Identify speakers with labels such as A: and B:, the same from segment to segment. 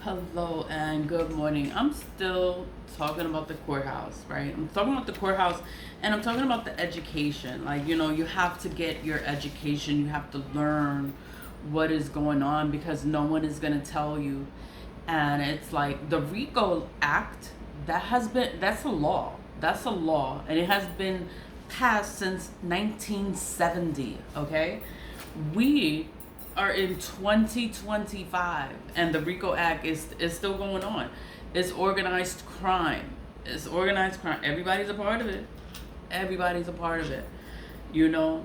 A: Hello and good morning. I'm still talking about the courthouse, right? I'm talking about the courthouse and I'm talking about the education. You have to get your education. You have to learn what is going on because no one is going to tell you. And it's like the RICO Act, that's a law. That's a law. And it has been passed since 1970, okay? We are in 2025 and the RICO Act is still going on. It's organized crime. It's organized crime. Everybody's a part of it. Everybody's a part of it. You know?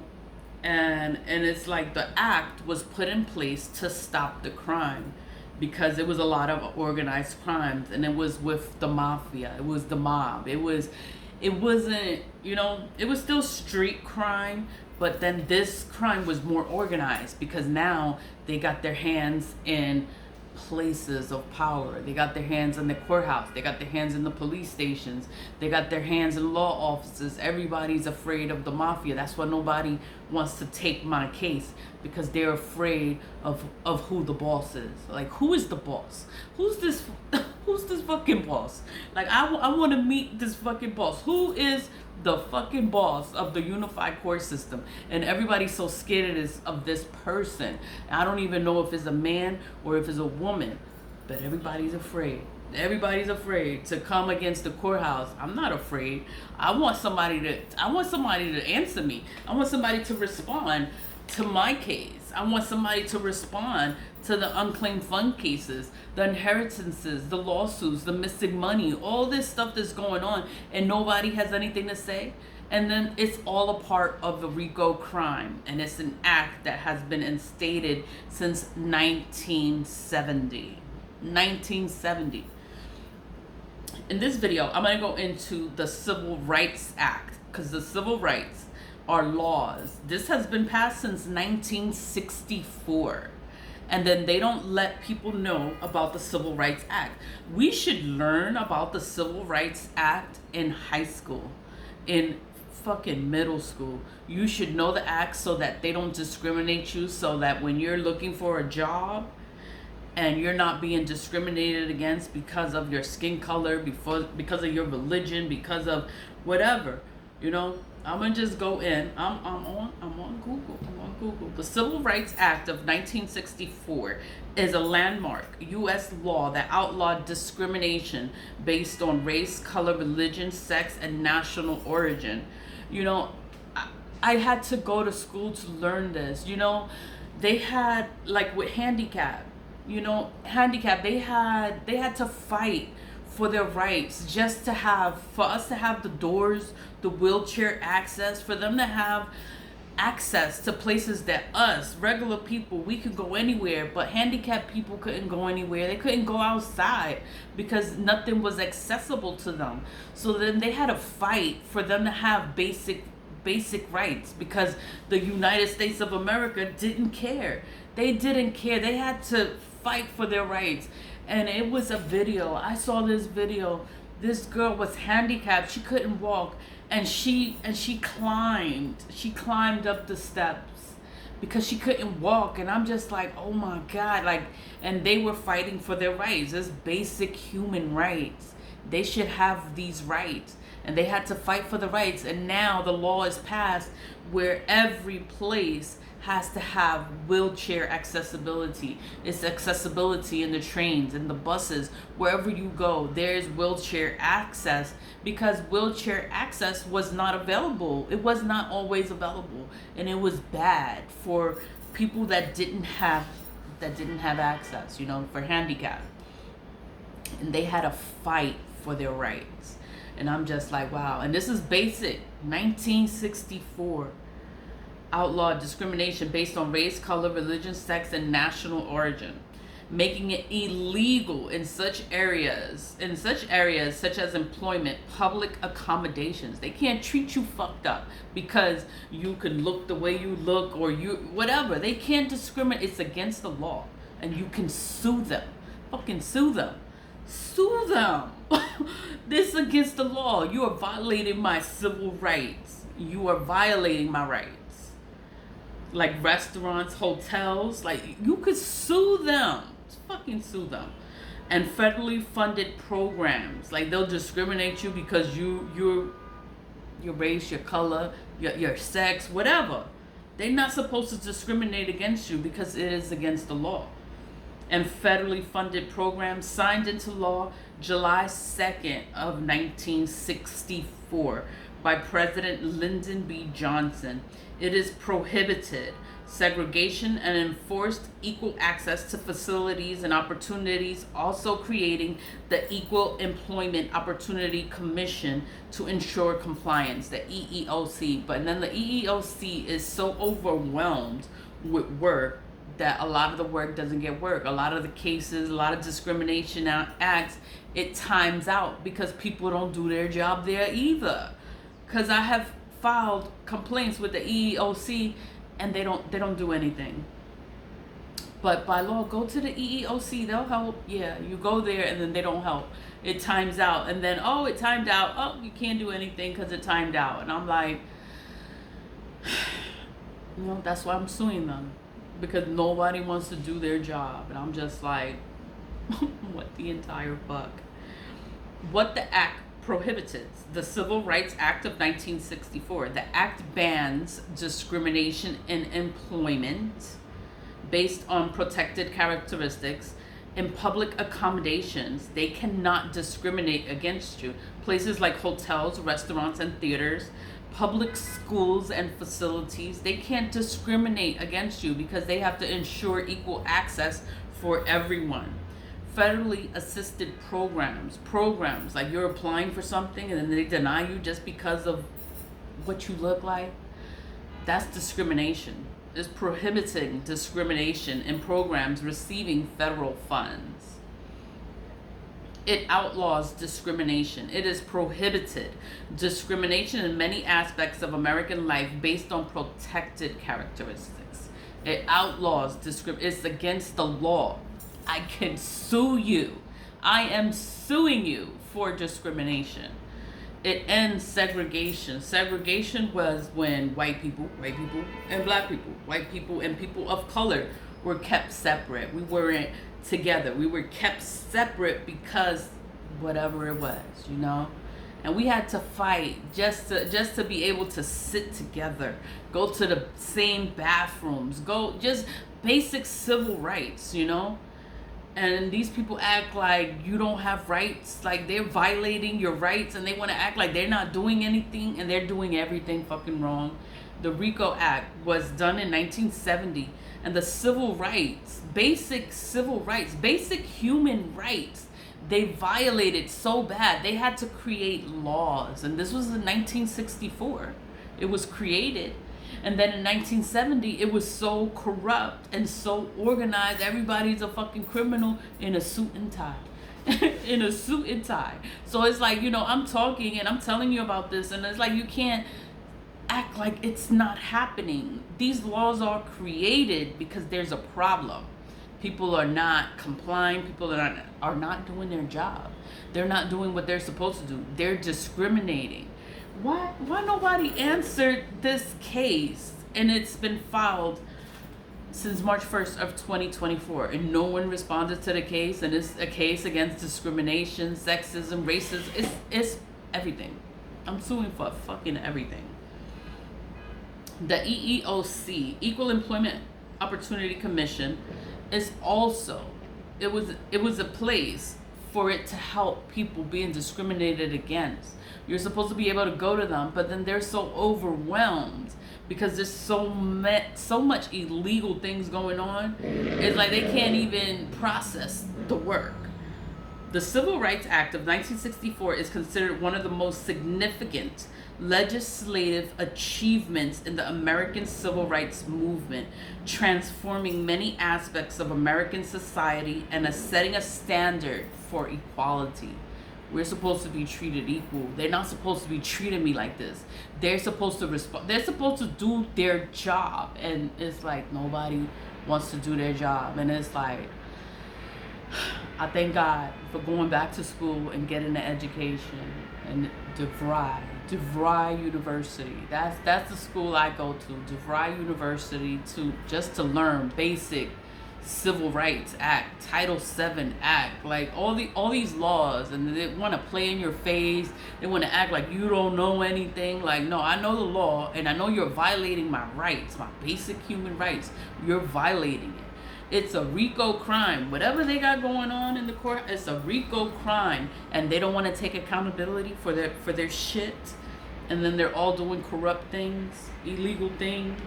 A: And it's like the act was put in place to stop the crime because it was a lot of organized crimes and it was with the mafia. It was the mob. It wasn't, it was still street crime, but then this crime was more organized because now they got their hands in places of power. They got their hands in the courthouse. They got their hands in the police stations. They got their hands in law offices. Everybody's afraid of the mafia. That's why nobody wants to take my case because they're afraid of who the boss is. Like, who is the boss? Who's this fucking boss? Like, I want to meet this fucking boss. Who is the fucking boss of the unified court system? And everybody's so scared of this person. I don't even know if it's a man or if it's a woman, but everybody's afraid. Everybody's afraid to come against the courthouse. I'm not afraid. I want somebody to answer me. I want somebody to respond to my case. I want somebody to respond to the unclaimed fund cases, the inheritances, the lawsuits, the missing money, all this stuff that's going on, and nobody has anything to say. And then it's all a part of the RICO crime, and it's an act that has been instated since 1970. 1970. In this video, I'm going to go into the Civil Rights Act, because the civil rights are laws. This has been passed since 1964. And then they don't let people know about the Civil Rights Act. We should learn about the Civil Rights Act in high school, in fucking middle school. You should know the act so that they don't discriminate you, so that when you're looking for a job and you're not being discriminated against because of your skin color, because of your religion, because of whatever, I'm gonna just go in. I'm on Google. The Civil Rights Act of 1964 is a landmark U.S. law that outlawed discrimination based on race, color, religion, sex, and national origin. I had to go to school to learn this. They had, like, with handicap. They had to fight for their rights, just for us to have the doors, the wheelchair access, for them to have access to places that us regular people, we could go anywhere, but handicapped people couldn't go anywhere. They couldn't go outside because nothing was accessible to them. So then they had to fight for them to have basic rights because the United States of America didn't care. They didn't care. They had to fight for their rights. And it was a video. I saw this video. This girl was handicapped. She couldn't walk, and she climbed up the steps because she couldn't walk. And I'm just like, oh my God, and they were fighting for their rights. It's basic human rights. They should have these rights, and they had to fight for the rights. And now the law is passed where every place has to have wheelchair accessibility. It's accessibility in the trains, in the buses, wherever you go, there's wheelchair access, because wheelchair access was not available. It was not always available, and it was bad for people that didn't have access, for handicap. And they had to fight for their rights. And I'm just like, wow. And this is basic 1964. Outlawed discrimination based on race, color, religion, sex, and national origin, making it illegal in such areas such as employment, public accommodations. They can't treat you fucked up because you can look the way you look or you whatever. They can't discriminate. It's against the law, and you can sue them. Fucking sue them. Sue them. This is against the law. You are violating my civil rights. You are violating my rights. Like restaurants, hotels, like you could sue them. Fucking sue them. and federally funded programs. Like, they'll discriminate you because your race, your color, your sex, whatever. They're not supposed to discriminate against you because it is against the law. And federally funded programs signed into law July 2nd of 1964 by President Lyndon B. Johnson. It is prohibited segregation and enforced equal access to facilities and opportunities, also creating the Equal Employment Opportunity Commission to ensure compliance, the EEOC. But then the EEOC is so overwhelmed with work that a lot of the work doesn't get work. A lot of the cases, a lot of discrimination acts, it times out because people don't do their job there either. Because I have filed complaints with the EEOC and they don't do anything. But by law, go to the EEOC, they'll help. Yeah, you go there and then they don't help. It times out, and then, oh, it timed out. Oh, you can't do anything because it timed out. And I'm like, that's why I'm suing them, because nobody wants to do their job. And I'm just like, what the entire fuck? What the act prohibited: the Civil Rights Act of 1964. The act bans discrimination in employment based on protected characteristics. In public accommodations, they cannot discriminate against you. Places like hotels, restaurants, and theaters, public schools and facilities, they can't discriminate against you because they have to ensure equal access for everyone. Federally assisted programs like you're applying for something and then they deny you just because of what you look like, that's discrimination. It's prohibiting discrimination in programs receiving federal funds. It outlaws discrimination. It is prohibited discrimination in many aspects of American life based on protected characteristics. It outlaws discrimination. It's against the law. I can sue you. I am suing you for discrimination. It ends segregation. Segregation was when white people and black people, white people and people of color were kept separate. We weren't together. We were kept separate because whatever it was, and we had to fight just to be able to sit together, go to the same bathrooms, go just basic civil rights, And these people act like you don't have rights, like they're violating your rights, and they want to act like they're not doing anything, and they're doing everything fucking wrong. The RICO Act was done in 1970, and the civil rights, basic human rights, they violated so bad, they had to create laws, and this was in 1964. It was created. And then in 1970, it was so corrupt and so organized. Everybody's a fucking criminal in a suit and tie. In a suit and tie. So it's like, I'm talking and I'm telling you about this. And it's like, you can't act like it's not happening. These laws are created because there's a problem. People are not complying. People are not doing their job. They're not doing what they're supposed to do. They're discriminating. Why nobody answered this case? And it's been filed since March 1st of 2024, and no one responded to the case. And it's a case against discrimination, sexism, racism. It's everything. I'm suing for fucking everything. The EEOC, Equal Employment Opportunity Commission, is also, it was a place for it to help people being discriminated against. You're supposed to be able to go to them, but then they're so overwhelmed because there's so much illegal things going on. It's like they can't even process the work. The Civil Rights Act of 1964 is considered one of the most significant legislative achievements in the American civil rights movement, transforming many aspects of American society and setting a standard for equality. We're supposed to be treated equal. They're not supposed to be treating me like this. They're supposed to respond. They're supposed to do their job. And it's like nobody wants to do their job. And it's like, I thank God for going back to school and getting an education. And DeVry University. That's the school I go to. DeVry University, to learn basic Civil Rights Act, Title VII Act, like all these laws, and they want to play in your face. They want to act like you don't know anything. Like, no, I know the law, and I know you're violating my rights, my basic human rights. You're violating it. It's a RICO crime. Whatever they got going on in the court, it's a RICO crime, and they don't want to take accountability for their shit. And then they're all doing corrupt things, illegal things.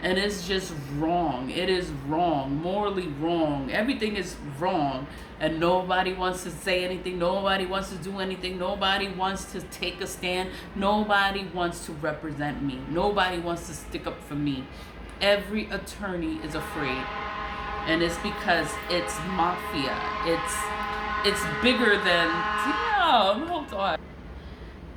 A: And it's just wrong. It is wrong, morally wrong. Everything is wrong. And nobody wants to say anything. Nobody wants to do anything. Nobody wants to take a stand. Nobody wants to represent me. Nobody wants to stick up for me. Every attorney is afraid. And it's because it's mafia. It's bigger than, hold on.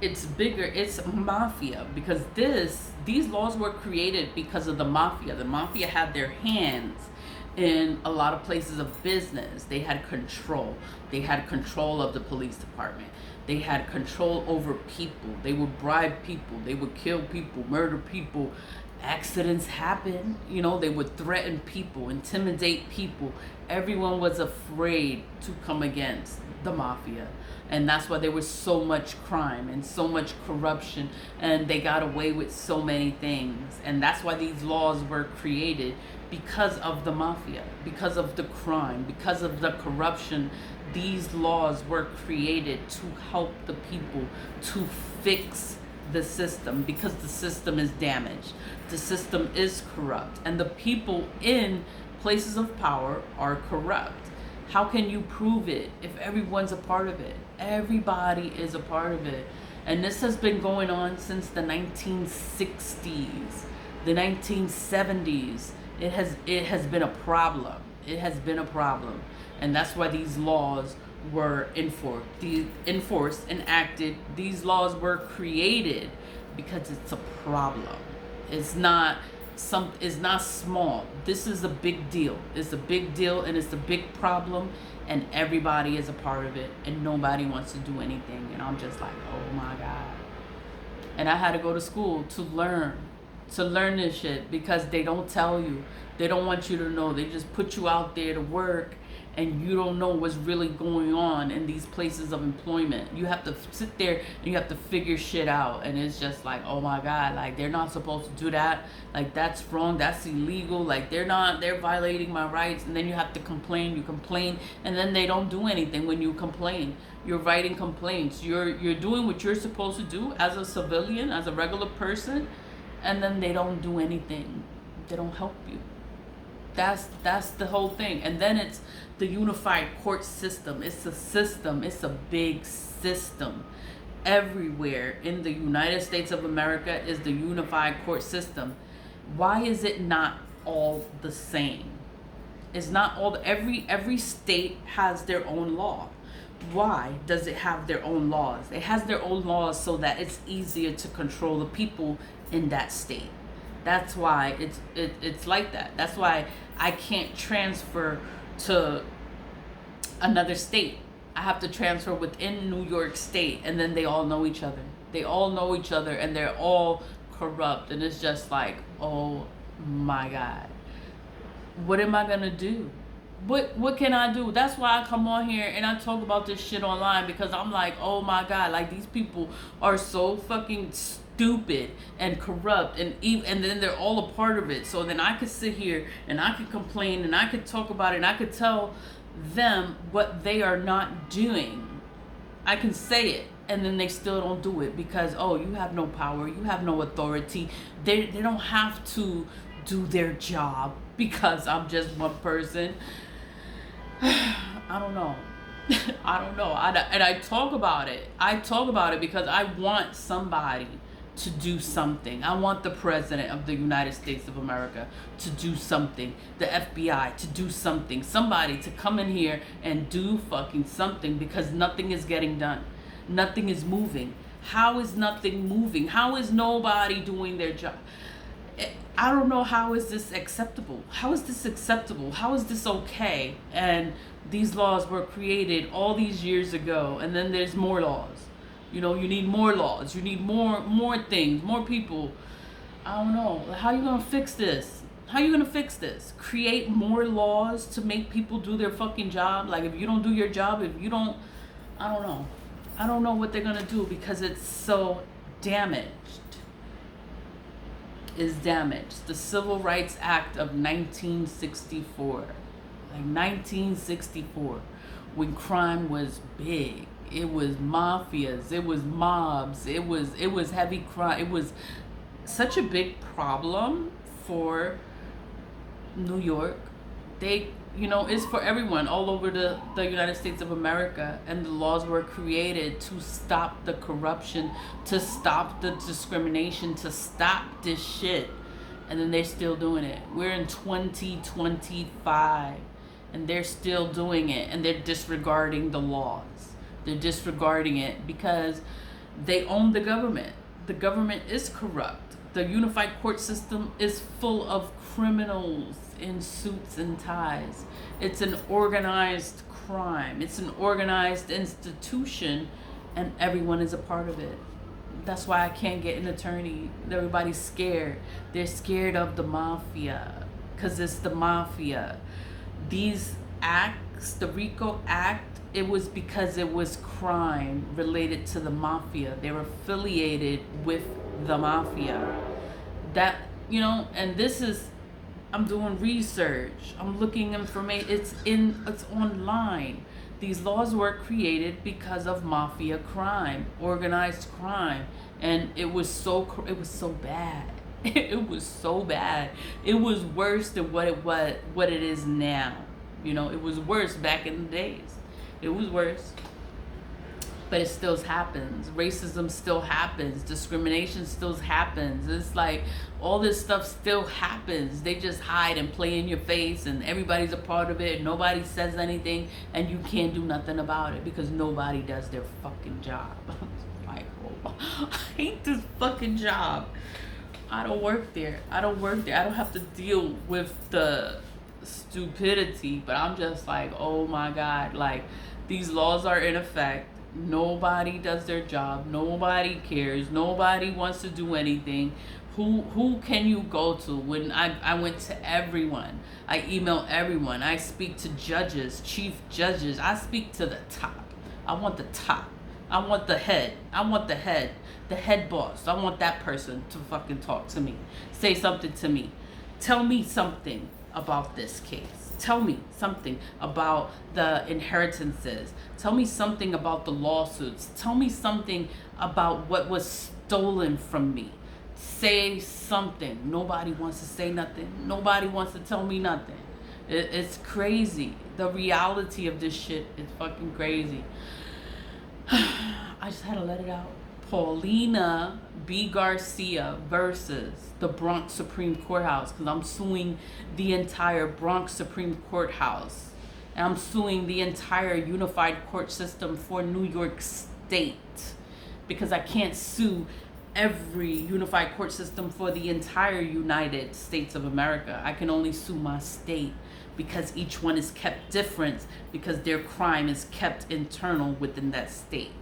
A: It's bigger, it's mafia, because these laws were created because of the mafia. The mafia had their hands in a lot of places of business. They had control. They had control of the police department. They had control over people. They would bribe people. They would kill people, murder people. Accidents happen, they would threaten people, intimidate people. Everyone was afraid to come against the mafia. And that's why there was so much crime and so much corruption, and they got away with so many things. And that's why these laws were created, because of the mafia, because of the crime, because of the corruption. These laws were created to help the people, to fix the system, because the system is damaged. The system is corrupt, and the people in places of power are corrupt. How can you prove it if everyone's a part of it? Everybody is a part of it. And this has been going on since the 1960s, the 1970s. It has been a problem. It has been a problem. And that's why these laws were enforced, enacted. These laws were created because it's a problem. It's not small. This is a big deal. It's a big deal, and it's a big problem, and everybody is a part of it, and nobody wants to do anything. And I'm just like, oh my God. And I had to go to school to learn this shit, because they don't tell you. They don't want you to know. They just put you out there to work, and you don't know what's really going on in these places of employment. You have to sit there and you have to figure shit out. And it's just like, oh my God, like, they're not supposed to do that. Like, that's wrong. That's illegal. Like, they're violating my rights. And then you have to complain. You complain, and then they don't do anything when you complain. You're writing complaints. You're doing what you're supposed to do as a civilian, as a regular person, and then they don't do anything. They don't help you. That's the whole thing. And then it's the unified court system. It's a system. It's a big system. Everywhere in the United States of America is the unified court system. Why is it not all the same? It's not all. Every state has their own law. Why does it have their own laws? It has their own laws so that it's easier to control the people in that state. That's why it's like that. That's why I can't transfer to another state. I have to transfer within New York State, and then they all know each other. They all know each other, and they're all corrupt. And it's just like, oh my God, what am I gonna do? What can I do? That's why I come on here and I talk about this shit online, because I'm like, oh my God, like, these people are so fucking stupid and corrupt, and then they're all a part of it. So then I could sit here and I could complain and I could talk about it and I could tell them what they are not doing. I can say it, and then they still don't do it because, oh, you have no power, you have no authority. They don't have to do their job because I'm just one person. I don't know. I don't know. And I talk about it. I talk about it because I want somebody to do something. I want the president of the United States of America to do something. The FBI to do something. Somebody to come in here and do fucking something, because nothing is getting done. Nothing is moving. How is nothing moving? How is nobody doing their job? I don't know. How is this acceptable? How is this acceptable? How is this okay? And these laws were created all these years ago, and then there's more laws. You need more laws. You need more things, more people. I don't know. How are you gonna fix this? How you gonna fix this? Create more laws to make people do their fucking job? Like, if you don't do your job, if you don't, I don't know. I don't know what they're gonna do because it's so damaged. Is damaged. The Civil Rights Act of 1964. Like 1964, when crime was big. It was mafias, it was mobs, it was heavy crime. It was such a big problem for New York. They, it's for everyone all over the United States of America, and the laws were created to stop the corruption, to stop the discrimination, to stop this shit. And then they're still doing it. We're in 2025 and they're still doing it, and they're disregarding the laws. They're disregarding it because they own the government. The government is corrupt. The unified court system is full of criminals in suits and ties. It's an organized crime. It's an organized institution, and everyone is a part of it. That's why I can't get an attorney. Everybody's scared. They're scared of the mafia because it's the mafia. These acts, the RICO Act, it was because it was crime related to the mafia. They were affiliated with the mafia. That, and this is, I'm doing research. I'm looking information. It's online. These laws were created because of mafia crime, organized crime, and it was so bad. It was so bad. It was worse than what it is now. It was worse back in the days. It was worse. But it still happens. Racism still happens. Discrimination still happens. It's like all this stuff still happens. They just hide and play in your face, and everybody's a part of it. Nobody says anything, and you can't do nothing about it because nobody does their fucking job. Like, oh, I hate this fucking job. I don't work there. I don't have to deal with the stupidity, but I'm just like, oh my God, like, these laws are in effect. Nobody does their job. Nobody cares. Nobody wants to do anything. Who can you go to? When I went to everyone. I email everyone. I speak to judges, chief judges. I speak to the top. I want the top. I want the head. The head boss. I want that person to fucking talk to me. Say something to me. Tell me something about this case. Tell me something about the inheritances. Tell me something about the lawsuits. Tell me something about what was stolen from me. Say something. Nobody wants to say nothing. Nobody wants to tell me nothing. It's crazy. The reality of this shit is fucking crazy. I just had to let it out. Paulina B. Garcia versus the Bronx Supreme Courthouse, because I'm suing the entire Bronx Supreme Courthouse, and I'm suing the entire unified court system for New York State, because I can't sue every unified court system for the entire United States of America. I can only sue my state because each one is kept different, because their crime is kept internal within that state.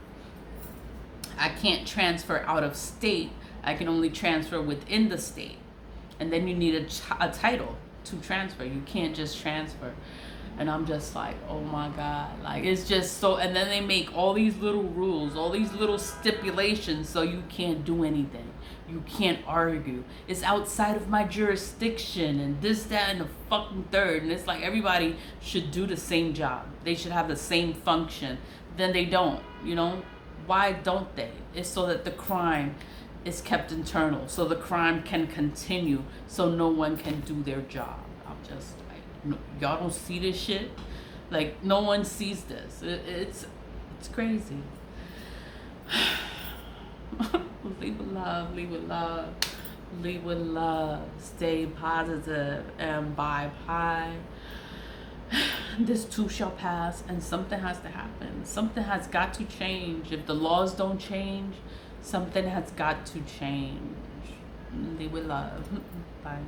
A: I can't transfer out of state. I can only transfer within the state. And then you need a title to transfer. You can't just transfer. And I'm just like, oh my God. Like, it's just so, and then they make all these little rules, all these little stipulations, so you can't do anything. You can't argue. It's outside of my jurisdiction, and this, that, and the fucking third. And it's like everybody should do the same job. They should have the same function. Then they don't, Why don't they? It's so that the crime is kept internal, so the crime can continue, so no one can do their job. I'm just like, no, y'all don't see this shit? Like, no one sees this. It's crazy. Leave with love, leave with love, leave with love. Stay positive and bye bye. This too shall pass, and something has to happen. Something has got to change. If the laws don't change, something has got to change. Leave with love. Bye.